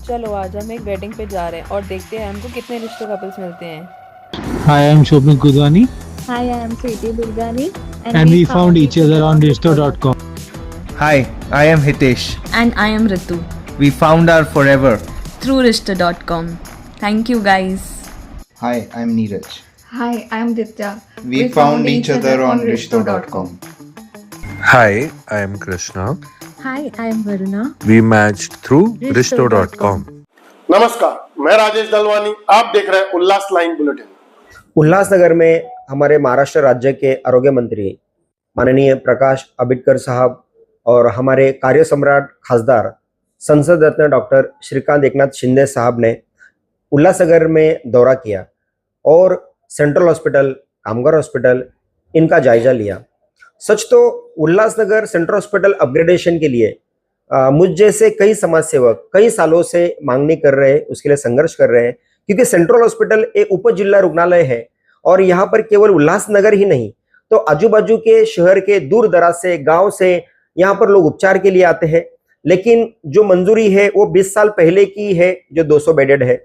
चलो आज हम एक वेडिंग पे जा रहे हैं और देखते हैं हमको कितने रिश्ते कपल्स मिलते हैं। Hi, I'm Shobhit Gudwani, Hi, I am Preeti Durgani, and we found each other on Risto.com. Hi, I am Hitesh. And I am Ritu We found our forever. through Rishta.com. Thank you guys. Hi, I'm Neeraj. Hi, I am Ditya. We found each other on Rishto.com. Hi, I am Krishna. Hi, I am Varuna. We matched through Rishto.com. नमस्कार, मैं राजेश दलवानी। आप देख रहे हैं उल्लास line bulletin. Ulhasnagar में हमारे महाराष्ट्र राज्य के आरोग्य मंत्री माननीय प्रकाश आंबेडकर साहब और हमारे कार्य सम्राट खासदार संसद रत्न डॉक्टर श्रीकांत एकनाथ शिंदे साहब ने उल्लासनगर में दौरा किया और सेंट्रल हॉस्पिटल, कामगार हॉस्पिटल इनका जायजा लिया। सच तो उल्लासनगर सेंट्रल हॉस्पिटल अपग्रेडेशन के लिए मुझ जैसे कई समाज सेवक कई सालों से मांगनी कर रहे हैं, उसके लिए संघर्ष कर रहे हैं, क्योंकि सेंट्रल हॉस्पिटल एक उप जिला रुग्णालय है और यहाँ पर केवल उल्लासनगर ही नहीं तो आजू बाजू के शहर के दूर दराज से, गांव से यहाँ पर लोग उपचार के लिए आते हैं। लेकिन जो मंजूरी है वो 20 साल पहले की है, जो 200 बेडेड है।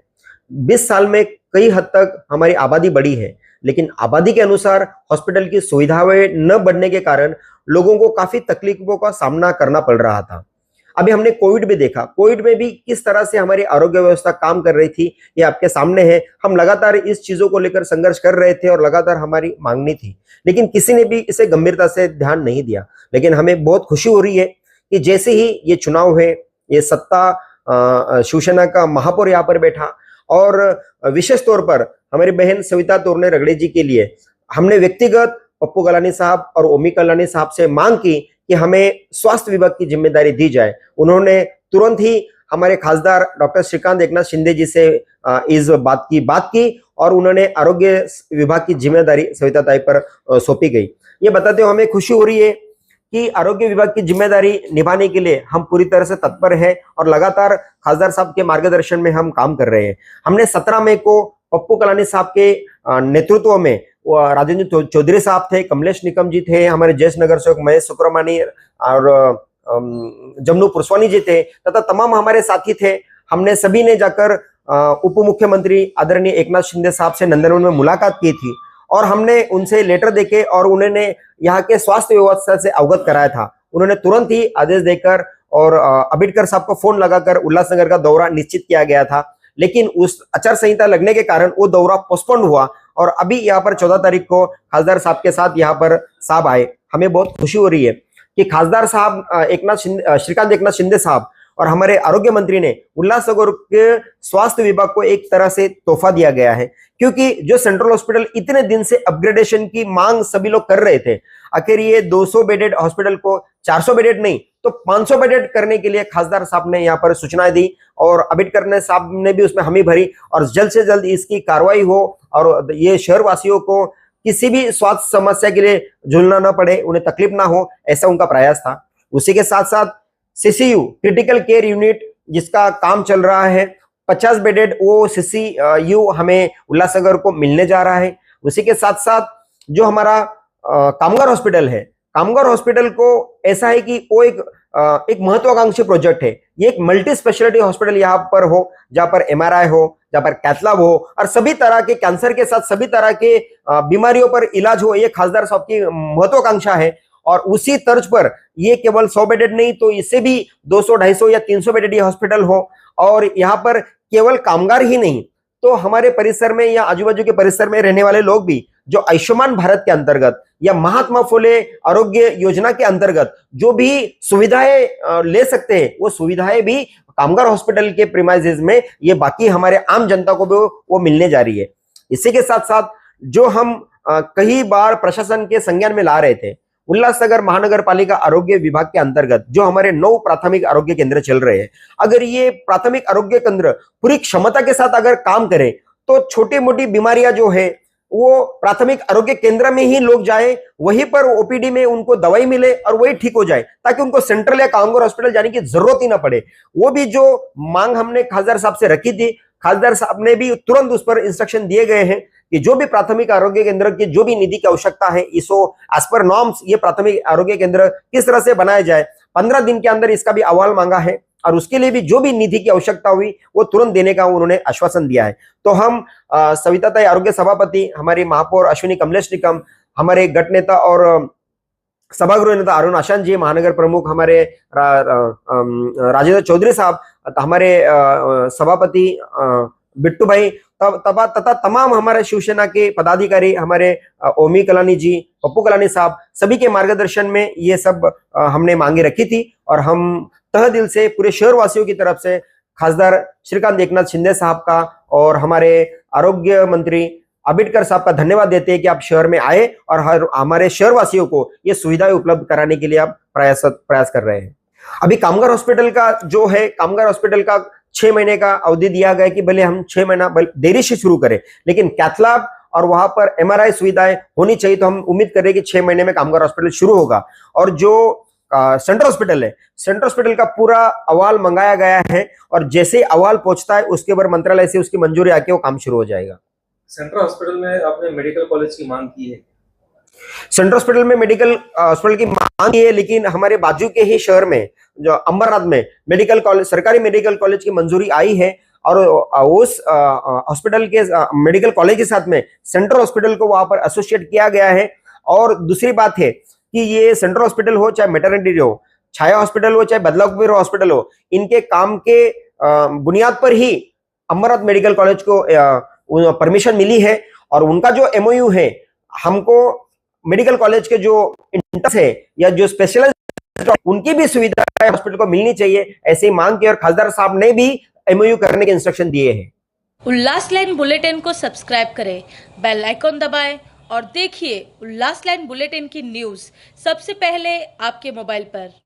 20 साल में कई हद तक हमारी आबादी बढ़ी है, लेकिन आबादी के अनुसार हॉस्पिटल की सुविधाएं न बढ़ने के कारण लोगों को काफी तकलीफों का सामना करना पड़ रहा था। अभी हमने कोविड में देखा, कोविड में भी किस तरह से हमारी आरोग्य व्यवस्था काम कर रही थी, ये आपके सामने है। हम लगातार इस चीजों को लेकर संघर्ष कर रहे थे और लगातार हमारी मांगनी थी, लेकिन किसी ने भी इसे गंभीरता से ध्यान नहीं दिया। लेकिन हमें बहुत खुशी हो रही है कि जैसे ही ये चुनाव है, ये सत्ता शिवसेना का महापौर यहाँ पर बैठा और विशेष तौर पर हमारी बहन सविता तोरणे रगड़े जी के लिए हमने व्यक्तिगत पप्पू कलानी साहब और ओमी कलानी साहब से मांग की कि हमें स्वास्थ्य विभाग की जिम्मेदारी दी जाए। उन्होंने तुरंत ही हमारे खासदार डॉक्टर श्रीकांत एकनाथ शिंदे जी से इस बात की और उन्होंने आरोग्य विभाग की जिम्मेदारी सविता ताई पर सौंपी गई। ये बताते हुए हमें खुशी हो रही है कि आरोग्य विभाग की जिम्मेदारी निभाने के लिए हम पूरी तरह से तत्पर हैं और लगातार खासदार साहब के मार्गदर्शन में हम काम कर रहे हैं। हमने 17 मई को पप्पू कलानी साहब के नेतृत्व में राजेंद्र चौधरी साहब थे, कमलेश निकम जी थे, हमारे ज्येष्ठ नगर सेवक महेश सुक्रमानी और जमनू पुरस्वानी जी थे तथा तमाम हमारे साथी थे। हमने सभी ने जाकर उप मुख्यमंत्री आदरणीय एकनाथ शिंदे साहब से नंदनवन में मुलाकात की थी और हमने उनसे लेटर देके और उन्होंने यहाँ के स्वास्थ्य व्यवस्था से अवगत कराया था। उन्होंने तुरंत ही आदेश देकर और आंबेडकर साहब को फोन लगाकर उल्लासनगर का दौरा निश्चित किया गया था, लेकिन उस आचार संहिता लगने के कारण वो दौरा पोस्टपोन हुआ और अभी यहाँ पर 14 तारीख को खासदार साहब के साथ यहाँ पर साहब आए। हमें बहुत खुशी हो रही है कि खासदार साहब श्रीकांत एकनाथ शिंदे साहब और हमारे आरोग्य मंत्री ने उल्लासनगर के स्वास्थ्य विभाग को एक तरह से तोहफा दिया गया है, क्योंकि जो सेंट्रल हॉस्पिटल इतने दिन से अपग्रेडेशन की मांग सभी लोग कर रहे थे, आखिर ये 200 बेडेड हॉस्पिटल को 400 बेडेड नहीं तो 500 बेडेड करने के लिए खासदार साहब ने यहाँ पर सूचनाएं दी और आंबेडकर ने साहब ने भी उसमें हामी भरी और जल्द से जल्द इसकी कार्रवाई हो और ये शहर वासियों को किसी भी स्वास्थ्य समस्या के लिए झूलना ना पड़े, उन्हें तकलीफ ना हो, ऐसा उनका प्रयास था। उसी के साथ साथ सीसीयू क्रिटिकल केयर यूनिट जिसका काम चल रहा है, 50 बेडेड वो सीसीयू हमें उल्लासनगर को मिलने जा रहा है। उसी के साथ साथ जो हमारा कामगार हॉस्पिटल है, कामगार हॉस्पिटल को ऐसा है कि वो एक महत्वाकांक्षी प्रोजेक्ट है। ये एक मल्टी स्पेशलिटी हॉस्पिटल यहाँ पर हो, जहाँ पर एमआरआई हो, जहाँ पर कैथलैब हो और सभी तरह के कैंसर के साथ सभी तरह के बीमारियों पर इलाज हो, ये खासदार साहब की महत्वाकांक्षा है। और उसी तर्ज पर ये केवल 100 बेडेड नहीं तो इससे भी 200, 250 या 300 बेडेड ये हॉस्पिटल हो और यहाँ पर केवल कामगार ही नहीं तो हमारे परिसर में या आजू बाजू के परिसर में रहने वाले लोग भी जो आयुष्मान भारत के अंतर्गत या महात्मा फुले आरोग्य योजना के अंतर्गत जो भी सुविधाएं ले सकते हैं, वो सुविधाएं भी कामगार हॉस्पिटल के प्रीमाइसेस में ये बाकी हमारे आम जनता को भी वो मिलने जा रही है। इसी के साथ साथ जो हम कई बार प्रशासन के संज्ञान में ला रहे थे, उल्लासनगर महानगर पालिका आरोग्य विभाग के अंतर्गत जो हमारे 9 प्राथमिक आरोग्य केंद्र चल रहे हैं, अगर ये प्राथमिक आरोग्य केंद्र पूरी क्षमता के साथ अगर काम करें तो छोटी मोटी बीमारियां जो है वो प्राथमिक आरोग्य केंद्र में ही लोग जाए, वहीं पर ओपीडी में उनको दवाई मिले और वही ठीक हो जाए, ताकि उनको सेंट्रल या कामगार हॉस्पिटल जाने की जरूरत ही ना पड़े। वो भी जो मांग हमने खासदार साहब से रखी थी, खासदार साहब ने भी तुरंत उस पर इंस्ट्रक्शन दिए गए हैं कि जो भी प्राथमिक आरोग्य केंद्र की जो भी निधि की आवश्यकता है, इसो एज पर नॉर्म्स ये प्राथमिक आरोग्य केंद्र किस तरह से बनाया जाए। 15 दिन के अंदर इसका भी अहवाल मांगा है और उसके लिए भी जो भी निधि की आवश्यकता हुई वो तुरंत देने का उन्होंने आश्वासन दिया है। तो हम सविताताई आरोग्य सभापति, हमारी महापौर अश्विनी कमलेश निकम, हमारे गट नेता और सभागृह नेता अरुण आशान जी, महानगर प्रमुख हमारे राजेंद्र चौधरी साहब, हमारे सभापति बिट्टू भाई तथा तमाम हमारे शिवसेना के पदाधिकारी, हमारे ओमी कलानी जी, पप्पू कलानी साहब, सभी के मार्गदर्शन में ये सब हमने मांगे रखी थी और हम तह दिल से पूरे शहर वासियों की तरफ से खासदार श्रीकांत एकनाथ शिंदे साहब का और हमारे आरोग्य मंत्री अबिटकर साहब का धन्यवाद देते हैं कि आप शहर में आए और हमारे शहर वासियों को ये सुविधाएं उपलब्ध कराने के लिए आप प्रयास कर रहे हैं। अभी कामगार हॉस्पिटल का जो है, कामगार हॉस्पिटल का 6 महीने का अवधि दिया गया कि भले हम 6 महीना देरी से शुरू करें, लेकिन कैथलैब और वहां पर MRI सुविधाएं होनी चाहिए। तो हम उम्मीद कर रहे हैं कि 6 महीने में कामगार हॉस्पिटल शुरू होगा। और जो सेंट्रल हॉस्पिटल है, सेंट्रल हॉस्पिटल का पूरा अहवाल मंगाया गया है और जैसे अहवाल पहुंचता है उसके बाद मंत्रालय से उसकी मंजूरी आके वो काम शुरू हो जाएगा। सेंट्रल हॉस्पिटल में आपने मेडिकल कॉलेज की मांग की है? सेंट्रल हॉस्पिटल में मेडिकल हॉस्पिटल की मांग है, लेकिन हमारे बाजू के ही शहर में जो अंबरनाथ में मेडिकल कॉलेज, सरकारी मेडिकल कॉलेज की मंजूरी आई है और उस हॉस्पिटल के मेडिकल कॉलेज के साथ में सेंट्रल हॉस्पिटल को वहां पर एसोसिएट किया गया है। और दूसरी बात है कि ये सेंट्रल हॉस्पिटल हो चाहे मैटरनिटी हो, छाया हॉस्पिटल हो चाहे बदलापुर हॉस्पिटल हो, इनके काम के बुनियाद पर ही अंबरनाथ मेडिकल कॉलेज को परमिशन मिली है और उनका जो MOU है, हमको मेडिकल कॉलेज के जो इंटर्स है या जो स्पेशलाइज्ड उनकी भी सुविधा हॉस्पिटल को मिलनी चाहिए, ऐसी मांग की और खासदार साहब ने भी MOU करने के इंस्ट्रक्शन दिए हैं। उल्लास लाइन बुलेटिन को सब्सक्राइब करें, बेल आइकॉन दबाएं और देखिए उल्लास लाइन बुलेटिन की न्यूज़ सबसे पहले आपके मोबाइल पर।